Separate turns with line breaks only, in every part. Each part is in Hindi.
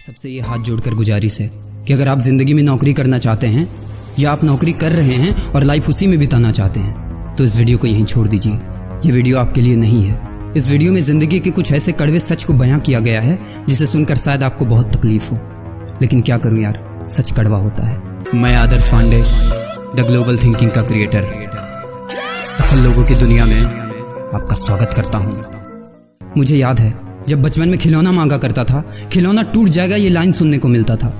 सबसे ये हाथ जोड़कर गुजारिश है कि अगर आप जिंदगी में नौकरी करना चाहते हैं या आप नौकरी कर रहे हैं और लाइफ उसी में बिताना चाहते हैं तो इस वीडियो को यहीं छोड़ दीजिए। ये वीडियो आपके लिए नहीं है। इस वीडियो में जिंदगी के कुछ ऐसे कड़वे सच को बयां किया गया है जिसे सुनकर शायद आपको बहुत तकलीफ हो, लेकिन क्या करूं यार, सच कड़वा होता है। मैं आदर्श पांडे, द ग्लोबल थिंकिंग का क्रिएटर, सफल लोगों की दुनिया में आपका स्वागत करता हूं। मुझे याद है जब बचपन में खिलौना मांगा करता था, खिलौना टूट जाएगा ये लाइन सुनने को मिलता था।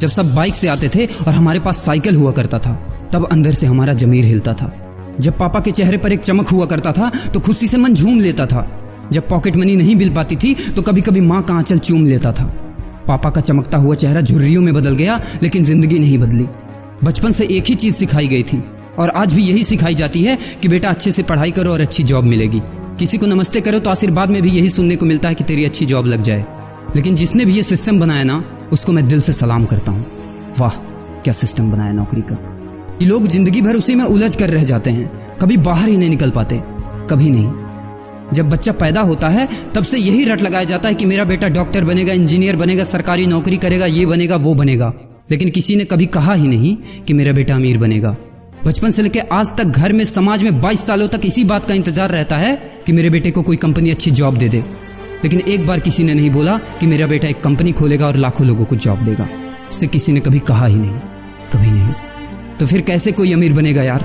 जब सब बाइक से आते थे और हमारे पास साइकिल हुआ करता था तब अंदर से हमारा जमीर हिलता था। जब पापा के चेहरे पर एक चमक हुआ करता था तो खुशी से मन झूम लेता था। जब पॉकेट मनी नहीं मिल पाती थी तो कभी कभी माँ का आंचल चूम लेता था। पापा का चमकता हुआ चेहरा झुर्रियों में बदल गया, लेकिन जिंदगी नहीं बदली। बचपन से एक ही चीज सिखाई गई थी और आज भी यही सिखाई जाती है कि बेटा अच्छे से पढ़ाई करो और अच्छी जॉब मिलेगी। किसी को नमस्ते करो तो आशीर्वाद में भी यही सुनने को मिलता है कि तेरी अच्छी जॉब लग जाए। लेकिन जिसने भी ये सिस्टम बनाया ना, उसको मैं दिल से सलाम करता हूँ। वाह, क्या सिस्टम बनाया नौकरी का। ये लोग जिंदगी भर उसी में उलझ कर रह जाते हैं, कभी बाहर ही नहीं निकल पाते, कभी नहीं। जब बच्चा पैदा होता है तब से यही रट लगाया जाता है कि मेरा बेटा डॉक्टर बनेगा, इंजीनियर बनेगा, सरकारी नौकरी करेगा, ये बनेगा वो बनेगा। लेकिन किसी ने कभी कहा ही नहीं कि मेरा बेटा अमीर बनेगा। बचपन से लेकर आज तक घर में, समाज में 22 सालों तक इसी बात का इंतजार रहता है कि मेरे बेटे को कोई कंपनी अच्छी जॉब दे दे। लेकिन एक बार किसी ने नहीं बोला कि मेरा बेटा एक कंपनी खोलेगा और लाखों लोगों को जॉब देगा। उससे किसी ने कभी कहा ही नहीं, कभी नहीं। तो फिर कैसे कोई अमीर बनेगा यार,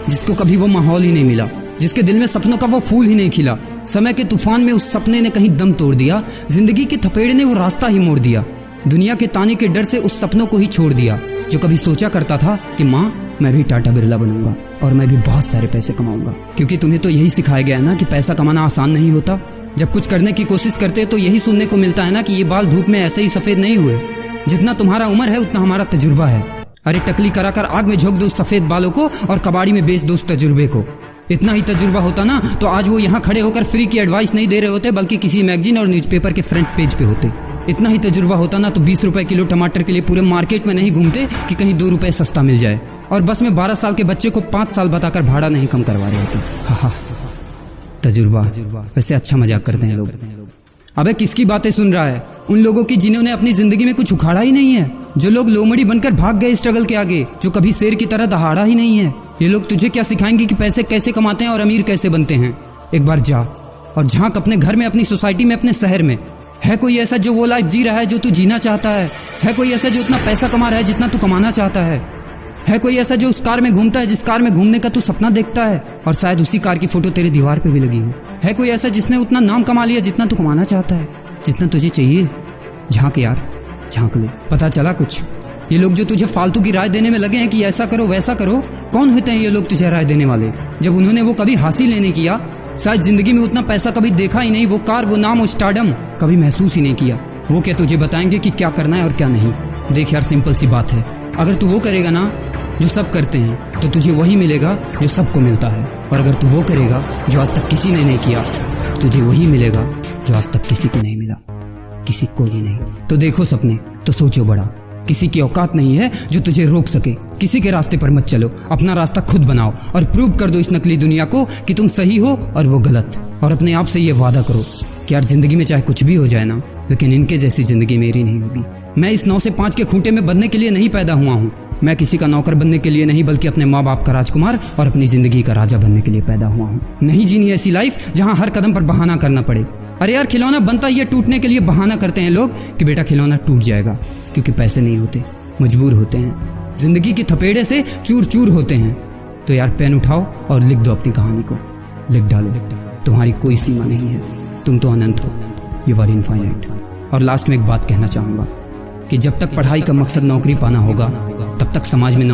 जिसको कभी वो माहौल ही नहीं मिला, जिसके दिल में सपनों का वो फूल ही नहीं खिला। समय के तूफान में उस सपने ने कहीं दम तोड़ दिया, जिंदगी के थपेड़े ने वो रास्ता ही मोड़ दिया। दुनिया के ताने के डर से उस सपनों को ही छोड़ दिया जो कभी सोचा करता था कि माँ मैं भी टाटा बिरला बनूंगा और मैं भी बहुत सारे पैसे कमाऊंगा। क्योंकि तुम्हें तो यही सिखाया गया है ना कि पैसा कमाना आसान नहीं होता। जब कुछ करने की कोशिश करते तो यही सुनने को मिलता है ना कि ये बाल धूप में ऐसे ही सफेद नहीं हुए। जितना तुम्हारा उम्र है उतना हमारा तजुर्बा है। अरे टकली कराकर आग में झोंक दो उस सफेद बालों को और कबाड़ी में बेच दो उस तजुर्बे को। इतना ही तजुर्बा होता ना तो आज वो यहाँ खड़े होकर फ्री की एडवाइस नहीं दे रहे होते, बल्कि किसी मैगजीन और न्यूज़पेपर के फ्रंट पेज पे होते। इतना ही तजुर्बा होता ना तो 20 रुपए किलो टमाटर के लिए पूरे मार्केट में नहीं घूमते कि कहीं 2 रुपए सस्ता मिल जाए, और बस में 12 साल के बच्चे को 5 साल बताकर भाड़ा नहीं कम करवा रहे होते। हा, तजुर्बा। वैसे अच्छा मजाक करते हैं लोग। अबे किसकी बातें सुन रहा है? उन लोगों की जिन्होंने अपनी जिंदगी में कुछ उखाड़ा ही नहीं है, जो लोग लोमड़ी बनकर भाग गए स्ट्रगल के आगे, जो कभी शेर की तरह दहाड़ा ही नहीं है। ये लोग तुझे क्या सिखाएंगे कि पैसे कैसे कमाते हैं और अमीर कैसे बनते हैं। एक बार जा और झांक अपने घर में, अपनी सोसाइटी में, अपने शहर में। है कोई ऐसा जो वो लाइफ जी रहा है जो तू जीना चाहता है? है कोई ऐसा जो उतना पैसा कमा रहा है जितना तू कमाना चाहता है? है कोई ऐसा जो उस कार में घूमता है जिस कार में घूमने का तू सपना देखता है और शायद उसी कार की फोटो तेरे दीवार पे भी लगी है? है कोई ऐसा जिसने उतना नाम कमा लिया जितना तू कमाना चाहता है, जितना तुझे चाहिए? झांक यार, झांक ले, पता चला कुछ। ये लोग जो तुझे फालतू की राय देने में लगे हैं कि ऐसा करो वैसा करो, कौन होते हैं ये लोग तुझे राय देने वाले, जब उन्होंने वो कभी हासिल नहीं किया? शायद जिंदगी में उतना पैसा कभी देखा ही नहीं, वो कार, वो नाम, वो स्टारडम कभी महसूस ही नहीं किया। वो क्या तुझे बताएंगे कि क्या करना है और क्या नहीं? देख यार, सिंपल सी बात है, अगर तू वो करेगा ना जो सब करते हैं तो तुझे वही मिलेगा जो सबको मिलता है, और अगर तू वो करेगा जो आज तक किसी ने नहीं किया, तुझे वही मिलेगा जो आज तक किसी को नहीं मिला, किसी को भी नहीं। तो देखो सपने तो सोचो बड़ा। किसी की औकात नहीं है जो तुझे रोक सके। किसी के रास्ते पर मत चलो, अपना रास्ता खुद बनाओ और प्रूव कर दो इस नकली दुनिया को कि तुम सही हो और वो गलत। और अपने आप से ये वादा करो कि यार जिंदगी में चाहे कुछ भी हो जाए ना, लेकिन इनके जैसी जिंदगी मेरी नहीं होगी। मैं इस 9 से 5 के खूंटे में बंधने के लिए नहीं पैदा हुआ हूँ। मैं किसी का नौकर बनने के लिए नहीं, बल्कि अपने माँ बाप का राजकुमार और अपनी जिंदगी का राजा बनने के लिए पैदा हुआ हूँ। नहीं जीनी ऐसी लाइफ जहाँ हर कदम पर बहाना करना पड़े। अरे यार, खिलौना बनता ही है टूटने के लिए। बहाना करते हैं लोग कि बेटा खिलौना टूट जाएगा, क्योंकि पैसे नहीं होते, मजबूर होते हैं, जिंदगी के थपेड़े से चूर चूर होते हैं। तो यार पेन उठाओ और लिख दो अपनी कहानी को, लिख डालो। तुम्हारी कोई सीमा नहीं है, तुम तो अनंत हो, यू आर इनफाइनाइट। और लास्ट में एक बात कहना चाहूंगा कि जब तक पढ़ाई का मकसद नौकरी पाना होगा, तब तक समाज में